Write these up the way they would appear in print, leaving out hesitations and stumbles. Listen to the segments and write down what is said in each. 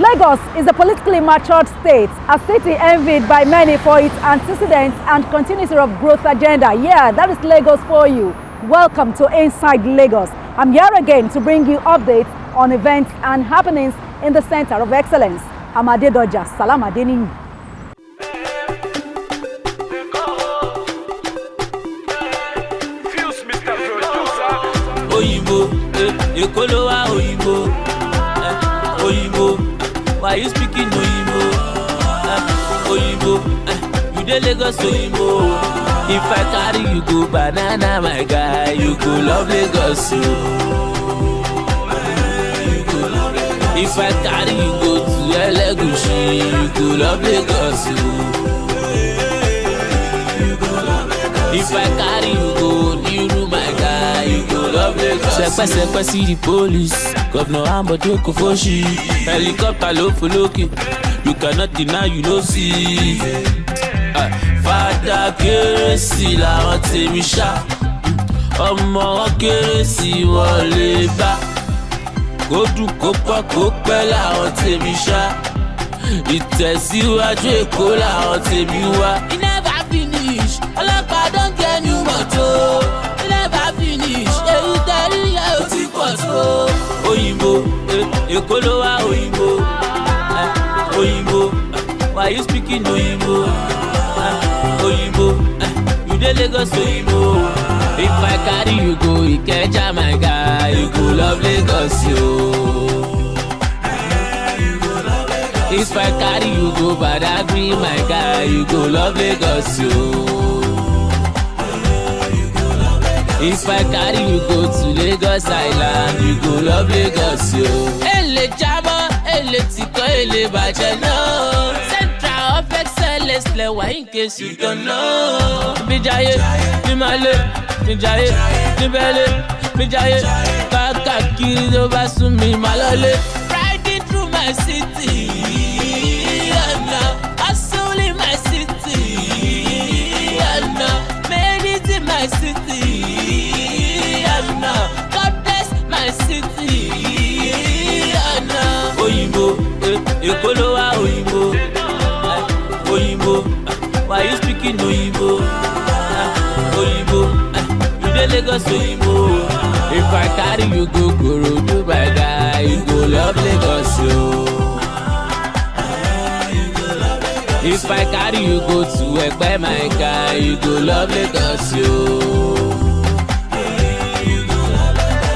Lagos is a politically matured state, a city envied by many for its antecedents and continuity of growth agenda. Yeah, that is Lagos for you. Welcome to Inside Lagos. I'm here again to bring you updates on events and happenings in the center of excellence. Amade Doja, Salam Adeni. Ekolowa Oyinbo, Oyinbo. Why you speaking Oyinbo? Oyinbo, you dey Lagos Oyinbo. If I carry you go banana, my guy, you go love Lagos. If I carry you go to Elegushi, you go love Lagos. If I carry you go Niru, my guy, you go love Lagos. Sepe see the police, Governor Ambode Kofoshi, helicopter low for Loki. You cannot deny, you no see. Father Keresi la ante misha, Omo Keresi wole ba. Go do kopa kope la ante misha. Ìtẹ̀síwájú Èkó la ante miwa. It never finish. Ọlọ́pàá don get new motor. It never finish. Èyí tẹ̀rí yẹ ó ti pọ̀ tó. Oyinbo, Ekolowa Oyinbo, Oyinbo. Why you speaking Oyinbo? Oyinbo, you dey Lagos Oyinbo. If I carry you go Ikeja, my guy, you go love Lagos yo. If I carry you go Badagry, my guy, you go love Lagos yo. If I carry you go to Lagos Island, you go love Lagos yo. Ele jamo, ele tiko, ele baje no. Central of excellence, lewa in case you don't know. Bijaye, Nimale, Bijaye, Nibele, Bijaye, Kaka kiri do basumi malole. Riding through my city, and now hustle in my city, and now made it in my city, and now God bless my city, and now Oyinbo, Ekolowa Oyinbo, Oyinbo. Why you speaking Oyinbo? Oyinbo, you dey Lagos Oyinbo. If I carry you go Korodu, my guy, you go love Lagos yo. If I carry you go to Ekpe, my guy, you go love Lagos yo.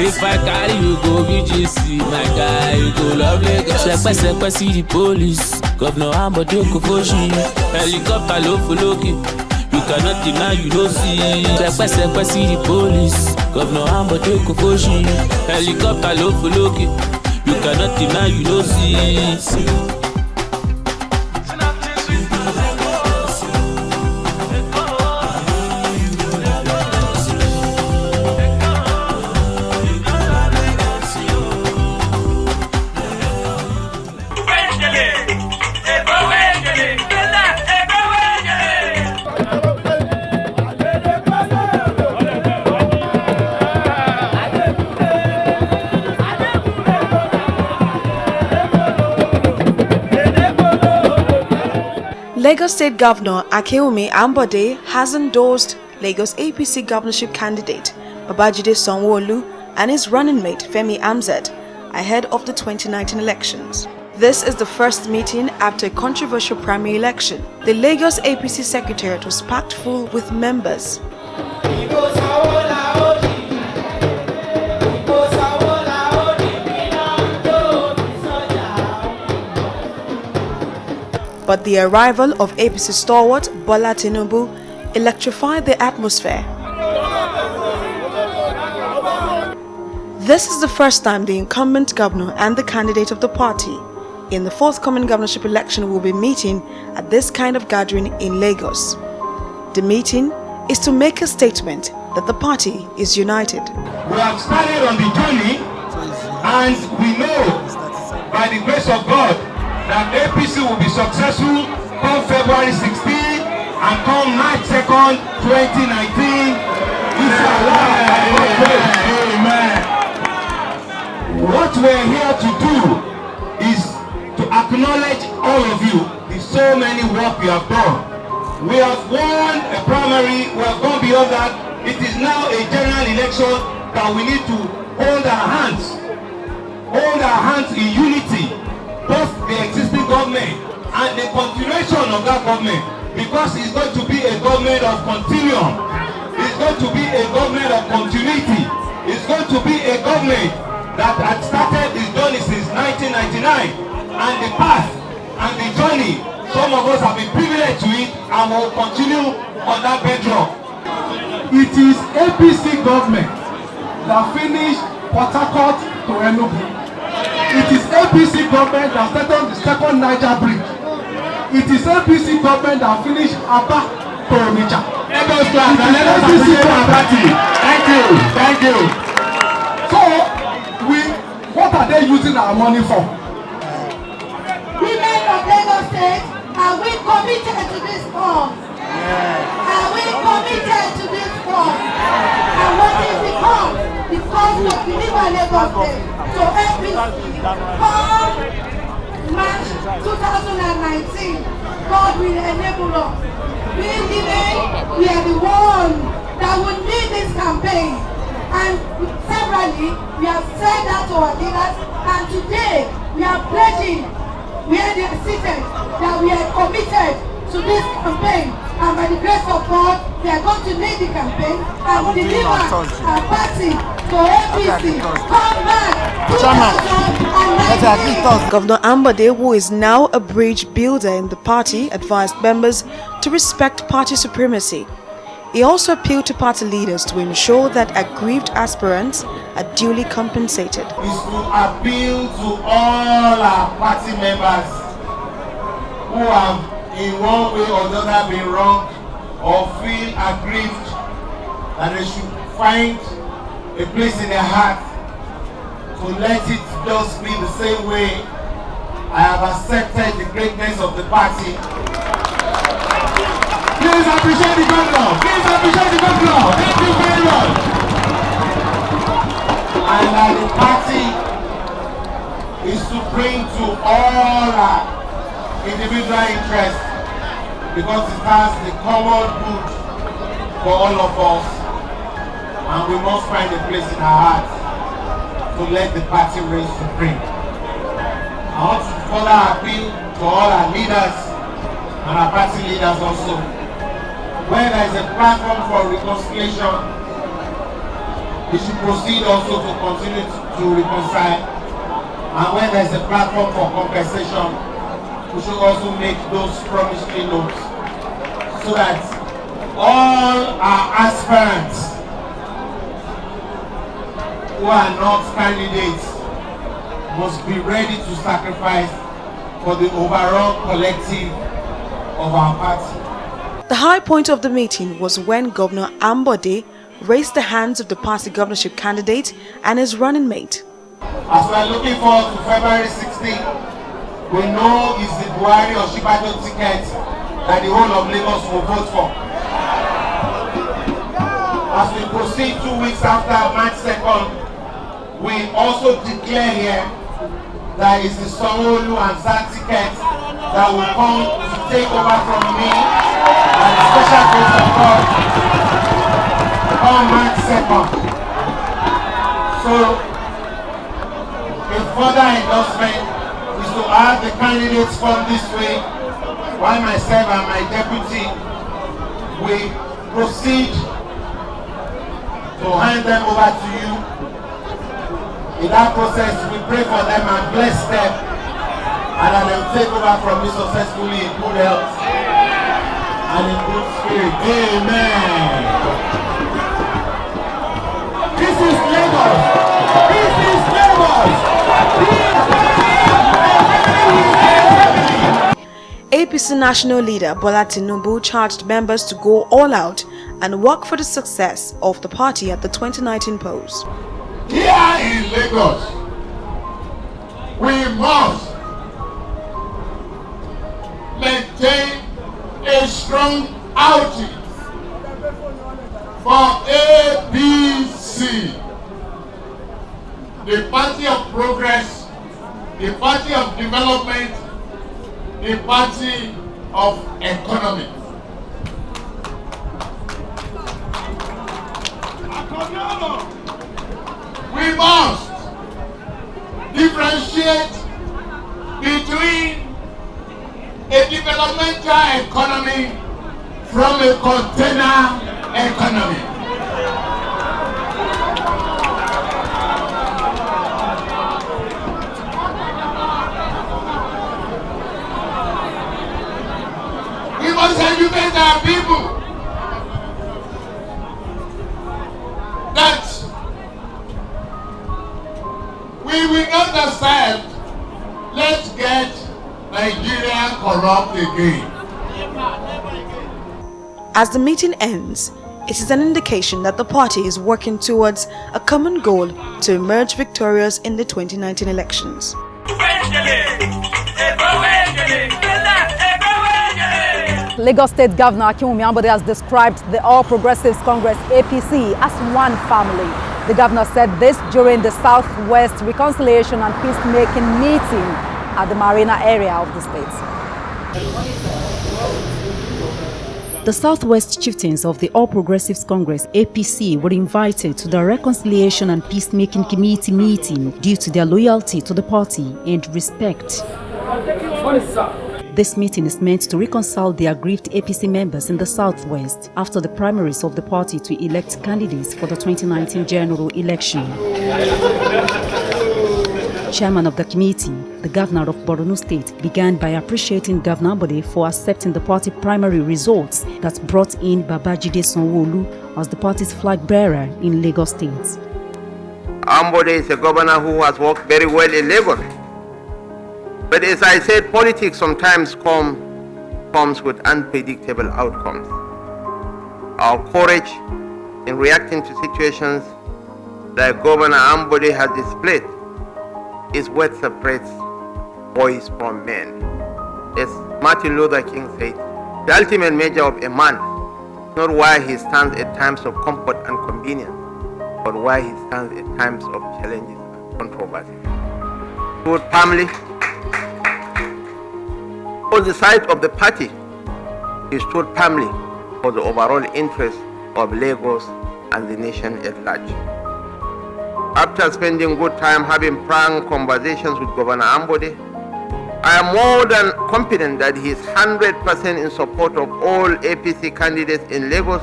If I carry you go VGC, my guy, you go love Lagos. Sepe see the police, Governor Ambode Kofoshi, helicopter low for Loki. You cannot deny, you no see. Sepe see the police, Governor Ambode Kofoshi, helicopter low for Loki. You cannot deny, you no see. Lagos State Governor Akeumi Ambode has endorsed Lagos APC governorship candidate Babajide Sanwo-Olu and his running mate Femi Hamzat ahead of the 2019 elections. This is the first meeting after a controversial primary election. The Lagos APC secretariat was packed full with members. But the arrival of APC stalwart Bola Tinubu electrified the atmosphere. This is the first time the incumbent governor and the candidate of the party in the forthcoming governorship election will be meeting at this kind of gathering in Lagos. The meeting is to make a statement that the party is united. We have started on the journey and we know by the grace of God that APC will be successful come February 16 and come March 2nd, 2019. Amen. What we're here to do is to acknowledge all of you. The so many work you have done. We have won a primary, we have gone beyond that. It is now a general election that we need to hold our hands in unity, both the existing government and the continuation of that government, because it's going to be a government of continuum. It's going to be a government of continuity. It's going to be a government that had started its journey since 1999, and the path and the journey, some of us have been privileged to it and will continue on that bedrock. It is APC government that finished Port Harcourt to Enugu. It is APC government that started the second Niger bridge. It is APC government that finished Aba to Onitsha. Thank you. So, what are they using our money for? Women of Lagos State, are we committed to this cause? Are we committed to this cause? And what is the cause? The cause to deliver Lagos State to APC. Come March 2019, God will enable us. We women, we are the ones that will lead this campaign. And severally, we have said that to our leaders, and today we are pledging, where they are seated, that we are committed to this campaign, and by the grace of God, we are going to lead the campaign and deliver our party to APC. Come back, 2019. Governor Ambode, who is now a bridge builder in the party, advised members to respect party supremacy. He also appealed to party leaders to ensure that aggrieved aspirants are duly compensated. Is to appeal to all our party members who have in one way or the other been wronged or feel aggrieved, that they should find a place in their heart to let it just be the same way I have accepted the greatness of the party. Please appreciate the governor. Please appreciate the governor. Thank you very much. And that the party is to bring to all our individual interests, because it has the common good for all of us, and we must find a place in our hearts to let the party reign supreme. I want to further appeal to all our leaders and our party leaders also. Where there is a platform for reconciliation, we should proceed also to continue to reconcile. And when there is a platform for compensation, we should also make those promissory notes, so that all our aspirants who are not candidates must be ready to sacrifice for the overall collective of our party. The high point of the meeting was when Governor Ambode raised the hands of the party governorship candidate and his running mate. As we are looking forward to February 16, we know it's the Buhari or Shibajo ticket that the whole of Lagos will vote for. As we proceed 2 weeks after March 2nd, we also declare here that it's the Sanwo-Olu and Hamzat ticket that will come to take over from me and the special grace of God on March 2nd. So, a further endorsement is to have the candidates come this way, while myself and my deputy will proceed to hand them over to you. In that process, we pray for them and bless them, and that they will take over from me successfully in good health and in good spirit. Amen. This is Lagos. This is Lagos. APC national leader Bola Tinubu charged members to go all out and work for the success of the party at the 2019 polls. Here in Lagos, we must maintain a strong outing for APC, the party of progress, the party of development, a party of economy. We must differentiate between a developmental economy from a container economy. We must educate our people that we will not accept, let's get Nigeria corrupt again. As the meeting ends, it is an indication that the party is working towards a common goal to emerge victorious in the 2019 elections. Lagos State Governor Ambode has described the All Progressives Congress APC as one family. The governor said this during the Southwest Reconciliation and Peacemaking Meeting at the Marina area of the state. The Southwest chieftains of the All Progressives Congress APC were invited to the Reconciliation and Peacemaking Committee meeting due to their loyalty to the party and respect. This meeting is meant to reconcile the aggrieved APC members in the Southwest after the primaries of the party to elect candidates for the 2019 general election. Chairman of the committee, the governor of Borno State, began by appreciating Governor Ambode for accepting the party primary results that brought in Babajide Sanwo-Olu as the party's flag bearer in Lagos State. Ambode is a governor who has worked very well in Lagos. But as I said, politics sometimes comes with unpredictable outcomes. Our courage in reacting to situations that Governor Ambode has displayed is what separates boys from men. As Martin Luther King said, the ultimate measure of a man is not where he stands at times of comfort and convenience, but where he stands at times of challenges and controversy. Stood firmly on the side of the party. He stood firmly for the overall interest of Lagos and the nation at large. After spending good time having frank conversations with Governor Ambode, I am more than confident that he is 100% in support of all APC candidates in Lagos,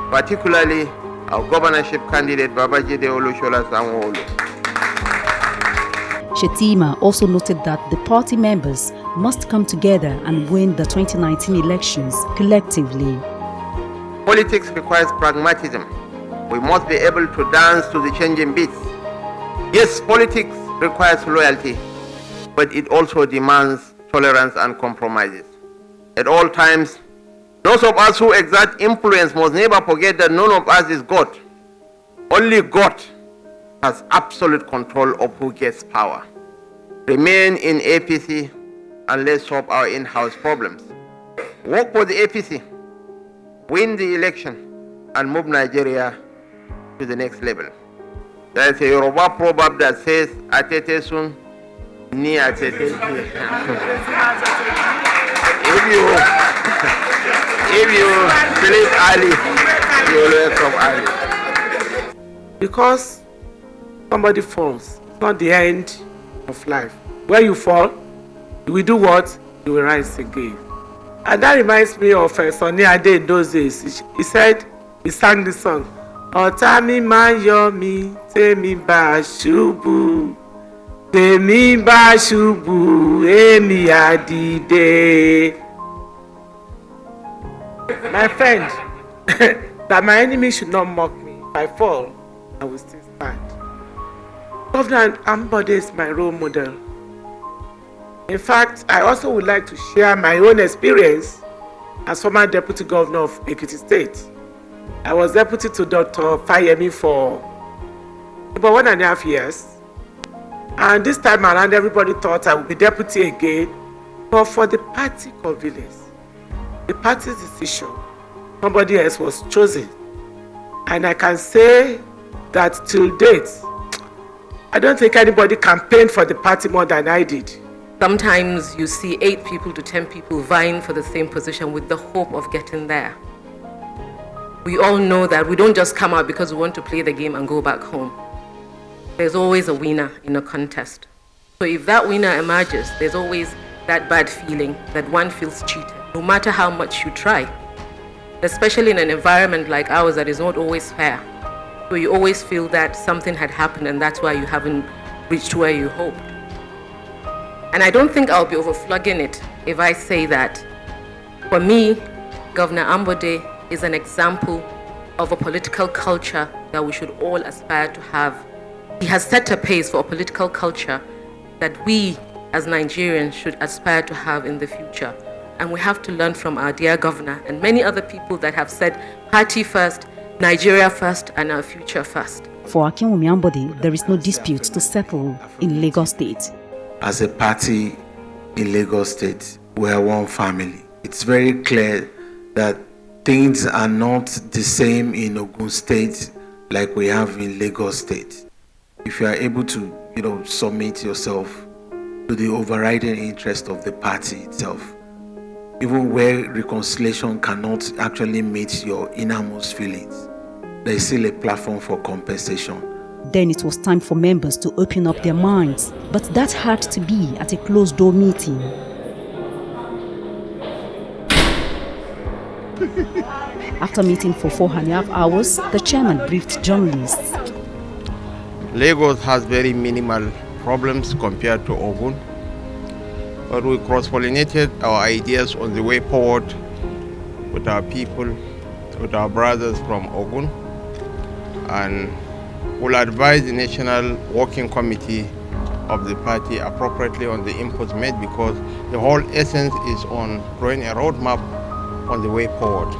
particularly our governorship candidate Babajide Sanwo-Olu. Shetima also noted that the party members must come together and win the 2019 elections collectively. Politics requires pragmatism. We must be able to dance to the changing beats. Yes, politics requires loyalty, but it also demands tolerance and compromises. At all times, those of us who exert influence must never forget that none of us is God. Only God has absolute control of who gets power. Remain in APC and let's solve our in-house problems. Work for the APC, win the election, and move Nigeria to the next level. There is a Yoruba proverb that says, "Atete sun, ni atete." If you sleep early, you will wake up early. Because somebody falls, it's not the end of life. Where you fall, you will do what? You will rise again. And that reminds me of Sonny Ade in those days. He sang this song. Ọ̀tá mi máa yọ̀ mí, tèmi bá ṣubú. Tèmi bá ṣubú, èmi á dìde. My friend, that my enemy should not mock me. If I fall, I will still stand. Governor Ambode is my role model. In fact, I also would like to share my own experience as former Deputy Governor of Ekiti State. I was deputy to Dr. Fayemi for about 1.5 years. And this time around, everybody thought I would be deputy again. But for the party convenience, the party's decision, somebody else was chosen. And I can say that till date, I don't think anybody campaigned for the party more than I did. Sometimes you see 8 people to 10 people vying for the same position with the hope of getting there. We all know that we don't just come out because we want to play the game and go back home. There's always a winner in a contest. So if that winner emerges, there's always that bad feeling that one feels cheated, no matter how much you try. Especially in an environment like ours that is not always fair. So you always feel that something had happened and that's why you haven't reached where you hoped. And I don't think I'll be overflogging it if I say that, for me, Governor Ambode is an example of a political culture that we should all aspire to have. He has set a pace for a political culture that we as Nigerians should aspire to have in the future. And we have to learn from our dear governor and many other people that have said party first, Nigeria first, and our future first. For Akinwumi Ambode, there is no dispute to settle in Lagos State. As a party in Lagos State, we are one family. It's very clear that things are not the same in Ogun State like we have in Lagos State. If you are able to, submit yourself to the overriding interest of the party itself, even where reconciliation cannot actually meet your innermost feelings, there is still a platform for compensation. Then it was time for members to open up their minds, but that had to be at a closed-door meeting. After meeting for 4.5 hours, the chairman briefed journalists. Lagos has very minimal problems compared to Ogun, but we cross-pollinated our ideas on the way forward with our people, with our brothers from Ogun, and will advise the National Working Committee of the party appropriately on the inputs made, because the whole essence is on drawing a roadmap on the way forward.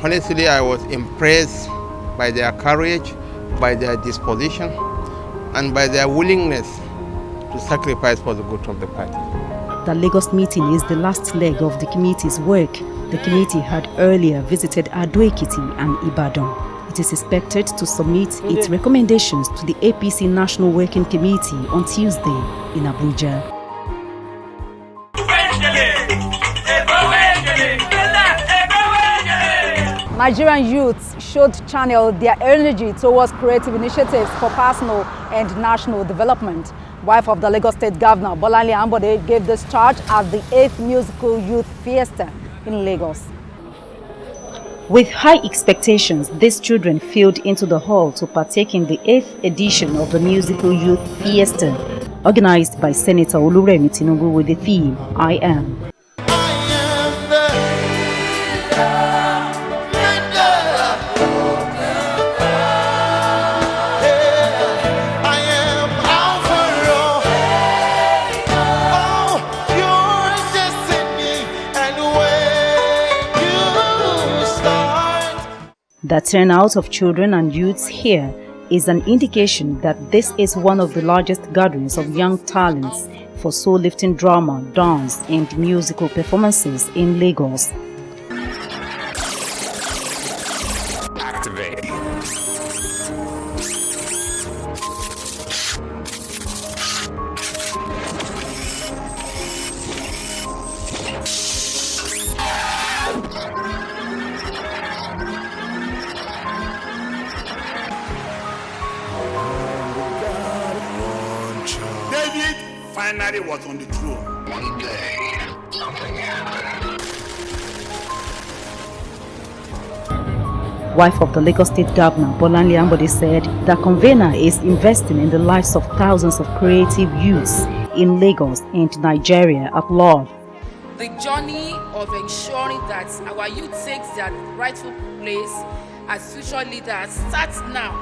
Honestly, I was impressed by their courage, by their disposition, and by their willingness to sacrifice for the good of the party. The Lagos meeting is the last leg of the committee's work. The committee had earlier visited Ado-Ekiti and Ibadan. It is expected to submit its recommendations to the APC National Working Committee on Tuesday in Abuja. Nigerian youths should channel their energy towards creative initiatives for personal and national development. Wife of the Lagos State Governor, Bolanle Ambode, gave this charge at the 8th Musical Youth Fiesta in Lagos. With high expectations, these children filed into the hall to partake in the 8th edition of the Musical Youth Fiesta, organized by Senator Oluremi Tinubu with the theme, I Am. The turnout of children and youths here is an indication that this is one of the largest gatherings of young talents for soul-lifting drama, dance, and musical performances in Lagos. Activate. David finally was on the throne. One day, something happened. Wife of the Lagos State Governor, Bolanle Ambode, said the convener is investing in the lives of thousands of creative youths in Lagos and Nigeria at large. The journey of ensuring that our youth takes their rightful place as future leaders starts now,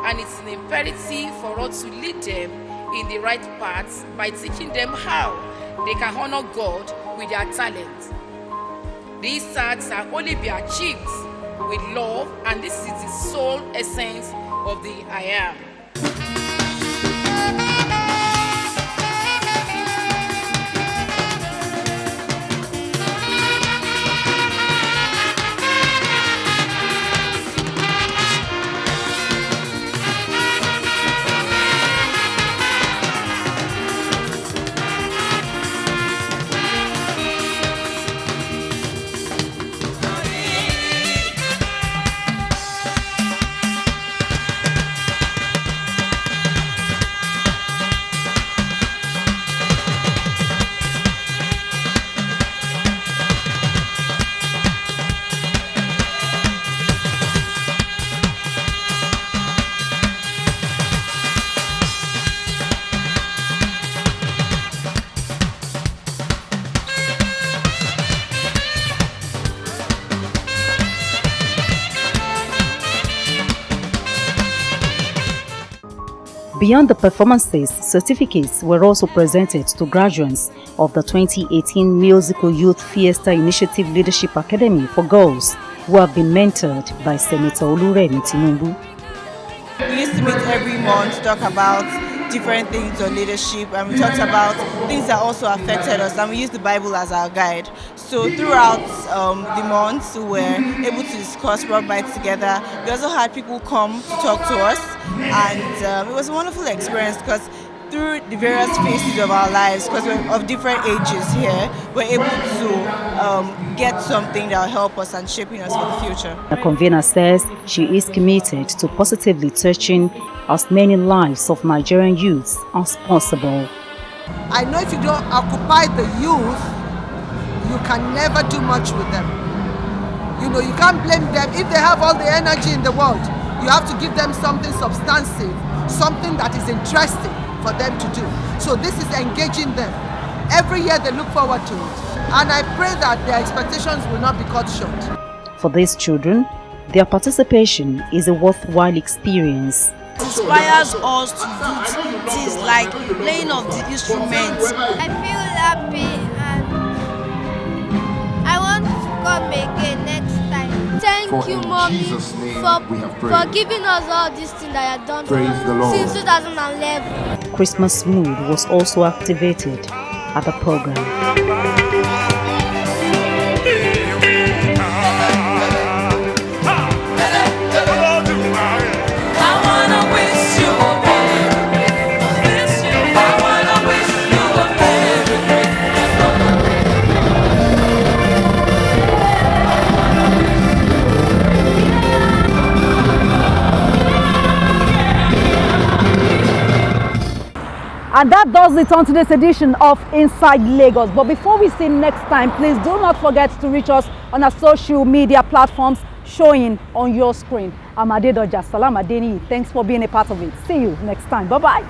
and it's an imperative for us to lead them in the right paths by teaching them how they can honor God with their talent. These tasks can only be achieved with love, and this is the sole essence of the I Am. Beyond the performances, certificates were also presented to graduates of the 2018 Musical Youth Fiesta Initiative Leadership Academy for girls who have been mentored by Senator Oluremi Tinubu. We used to meet every month to talk about different things on leadership, and we talked about things that also affected us, and we used the Bible as our guide. So throughout the months, we were able to discuss Rock Bites together. We also had people come to talk to us, and it was a wonderful experience because through the various phases of our lives, because we're of different ages here, we're able to get something that will help us and shaping us for the future. The convener says she is committed to positively touching as many lives of Nigerian youths as possible. I know if you don't occupy the youth, you can never do much with them. You know, you can't blame them. If they have all the energy in the world, you have to give them something substantive, something that is interesting for them to do. So this is engaging them. Every year they look forward to it. And I pray that their expectations will not be cut short. For these children, their participation is a worthwhile experience. It inspires us to do things like playing of the instruments. I feel happy and I want to come again next time. Thank you, Mommy, for giving us all these things that you have done since 2011. Christmas mood was also activated at the program. And that does it on today's edition of Inside Lagos. But before we see next time, please do not forget to reach us on our social media platforms showing on your screen. I'm Adedoja Salam Adeni. Thanks for being a part of it. See you next time. Bye-bye.